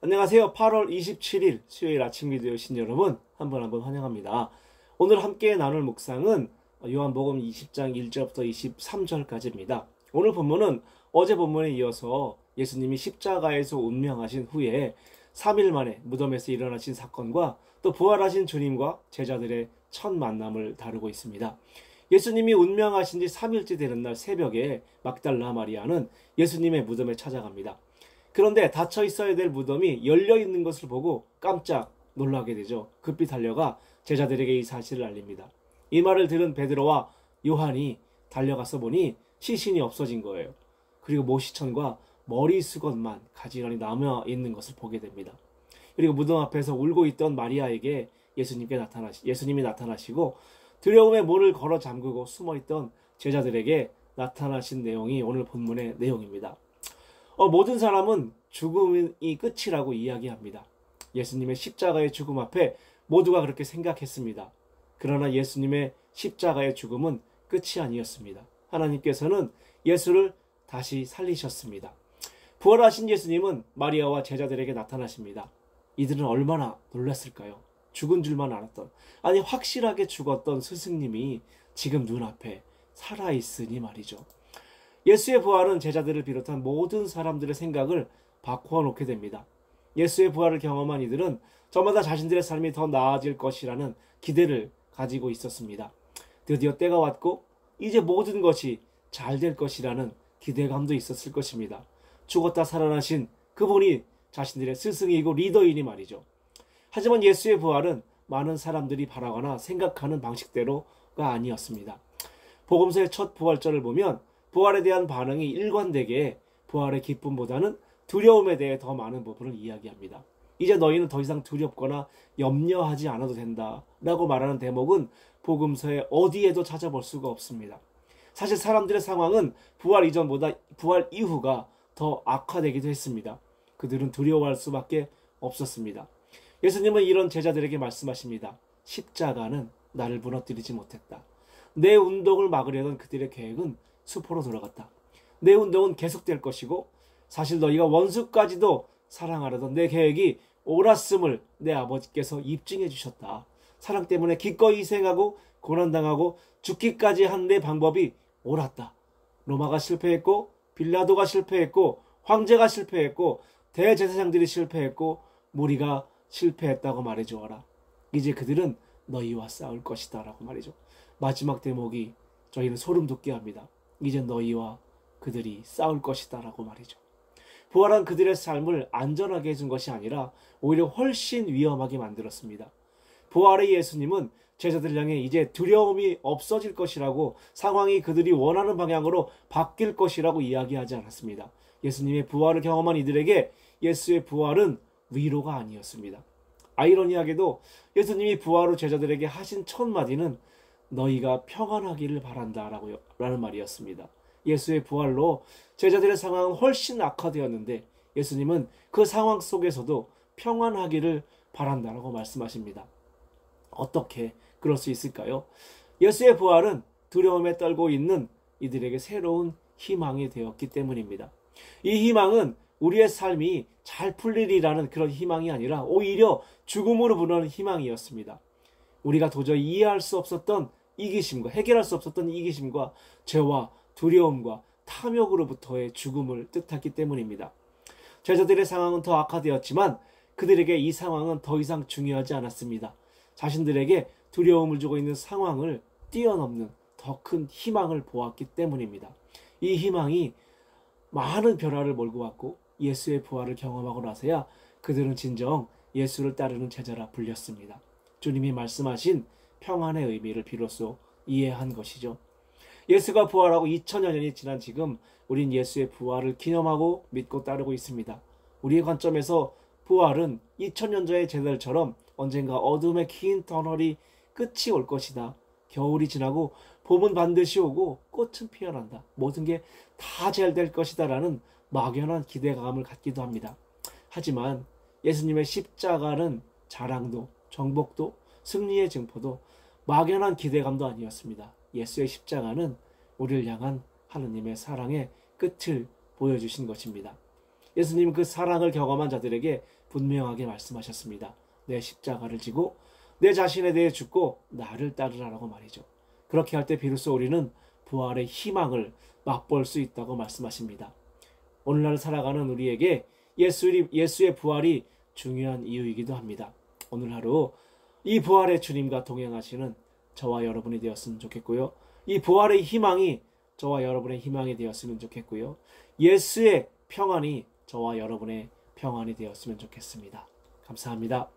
안녕하세요. 8월 27일 수요일 아침 기도에 오신 여러분 한 번 환영합니다. 오늘 함께 나눌 묵상은 요한복음 20장 1절부터 23절까지입니다. 오늘 본문은 어제 본문에 이어서 예수님이 십자가에서 운명하신 후에 3일 만에 무덤에서 일어나신 사건과 또 부활하신 주님과 제자들의 첫 만남을 다루고 있습니다. 예수님이 운명하신 지 3일째 되는 날 새벽에 막달라 마리아는 예수님의 무덤에 찾아갑니다. 그런데 닫혀 있어야 될 무덤이 열려 있는 것을 보고 깜짝 놀라게 되죠. 급히 달려가 제자들에게 이 사실을 알립니다. 이 말을 들은 베드로와 요한이 달려가서 보니 시신이 없어진 거예요. 그리고 모시천과 머리 수건만 가지런히 남아 있는 것을 보게 됩니다. 그리고 무덤 앞에서 울고 있던 마리아에게 예수님이 나타나시고 두려움에 문을 걸어 잠그고 숨어 있던 제자들에게 나타나신 내용이 오늘 본문의 내용입니다. 모든 사람은 죽음이 끝이라고 이야기합니다. 예수님의 십자가의 죽음 앞에 모두가 그렇게 생각했습니다. 그러나 예수님의 십자가의 죽음은 끝이 아니었습니다. 하나님께서는 예수를 다시 살리셨습니다. 부활하신 예수님은 마리아와 제자들에게 나타나십니다. 이들은 얼마나 놀랐을까요? 죽은 줄만 알았던, 아니 확실하게 죽었던 스승님이 지금 눈앞에 살아있으니 말이죠. 예수의 부활은 제자들을 비롯한 모든 사람들의 생각을 바꾸어 놓게 됩니다. 예수의 부활을 경험한 이들은 저마다 자신들의 삶이 더 나아질 것이라는 기대를 가지고 있었습니다. 드디어 때가 왔고 이제 모든 것이 잘 될 것이라는 기대감도 있었을 것입니다. 죽었다 살아나신 그분이 자신들의 스승이고 리더이니 말이죠. 하지만 예수의 부활은 많은 사람들이 바라거나 생각하는 방식대로가 아니었습니다. 복음서의 첫 부활절을 보면 부활에 대한 반응이 일관되게 부활의 기쁨보다는 두려움에 대해 더 많은 부분을 이야기합니다. 이제 너희는 더 이상 두렵거나 염려하지 않아도 된다 라고 말하는 대목은 복음서의 어디에도 찾아볼 수가 없습니다. 사실 사람들의 상황은 부활 이전보다 부활 이후가 더 악화되기도 했습니다. 그들은 두려워할 수밖에 없었습니다. 예수님은 이런 제자들에게 말씀하십니다. 십자가는 나를 무너뜨리지 못했다. 내 운동을 막으려던 그들의 계획은 수포로 돌아갔다. 내 운동은 계속될 것이고 사실 너희가 원수까지도 사랑하려던 내 계획이 옳았음을 내 아버지께서 입증해 주셨다. 사랑 때문에 기꺼이 희생하고 고난당하고 죽기까지 한 내 방법이 옳았다. 로마가 실패했고 빌라도가 실패했고 황제가 실패했고 대제사장들이 실패했고 무리가 실패했다고 말해주어라. 이제 그들은 너희와 싸울 것이다 라고 말이죠. 마지막 대목이 저희는 소름 돋게 합니다. 이제 너희와 그들이 싸울 것이다 라고 말이죠. 부활한 그들의 삶을 안전하게 해준 것이 아니라 오히려 훨씬 위험하게 만들었습니다. 부활의 예수님은 제자들 향해 이제 두려움이 없어질 것이라고, 상황이 그들이 원하는 방향으로 바뀔 것이라고 이야기하지 않았습니다. 예수님의 부활을 경험한 이들에게 예수의 부활은 위로가 아니었습니다. 아이러니하게도 예수님이 부활 후 제자들에게 하신 첫 마디는 너희가 평안하기를 바란다 라는 말이었습니다. 예수의 부활로 제자들의 상황은 훨씬 악화되었는데 예수님은 그 상황 속에서도 평안하기를 바란다라고 말씀하십니다. 어떻게 그럴 수 있을까요? 예수의 부활은 두려움에 떨고 있는 이들에게 새로운 희망이 되었기 때문입니다. 이 희망은 우리의 삶이 잘 풀리리라는 그런 희망이 아니라 오히려 죽음으로 부르는 희망이었습니다. 우리가 도저히 이해할 수 없었던 이기심과, 해결할 수 없었던 이기심과 죄와 두려움과 탐욕으로부터의 죽음을 뜻했기 때문입니다. 제자들의 상황은 더 악화되었지만 그들에게 이 상황은 더 이상 중요하지 않았습니다. 자신들에게 두려움을 주고 있는 상황을 뛰어넘는 더 큰 희망을 보았기 때문입니다. 이 희망이 많은 변화를 몰고 왔고 예수의 부활을 경험하고 나서야 그들은 진정 예수를 따르는 제자라 불렸습니다. 주님이 말씀하신 평안의 의미를 비로소 이해한 것이죠. 예수가 부활하고 2000여 년이 지난 지금 우린 예수의 부활을 기념하고 믿고 따르고 있습니다. 우리의 관점에서 부활은 2000년 전의 제자들처럼 언젠가 어둠의 긴 터널이 끝이 올 것이다. 겨울이 지나고 봄은 반드시 오고 꽃은 피어난다. 모든 게 다 잘 될 것이다 라는 막연한 기대감을 갖기도 합니다. 하지만 예수님의 십자가는 자랑도 정복도 승리의 증포도 막연한 기대감도 아니었습니다. 예수의 십자가는 우리를 향한 하느님의 사랑의 끝을 보여주신 것입니다. 예수님 그 사랑을 경험한 자들에게 분명하게 말씀하셨습니다. 내 십자가를 지고 내 자신에 대해 죽고 나를 따르라라고 말이죠. 그렇게 할 때 비로소 우리는 부활의 희망을 맛볼 수 있다고 말씀하십니다. 오늘날 살아가는 우리에게 예수의 부활이 중요한 이유이기도 합니다. 오늘 하루 이 부활의 주님과 동행하시는 저와 여러분이 되었으면 좋겠고요. 이 부활의 희망이 저와 여러분의 희망이 되었으면 좋겠고요. 예수의 평안이 저와 여러분의 평안이 되었으면 좋겠습니다. 감사합니다.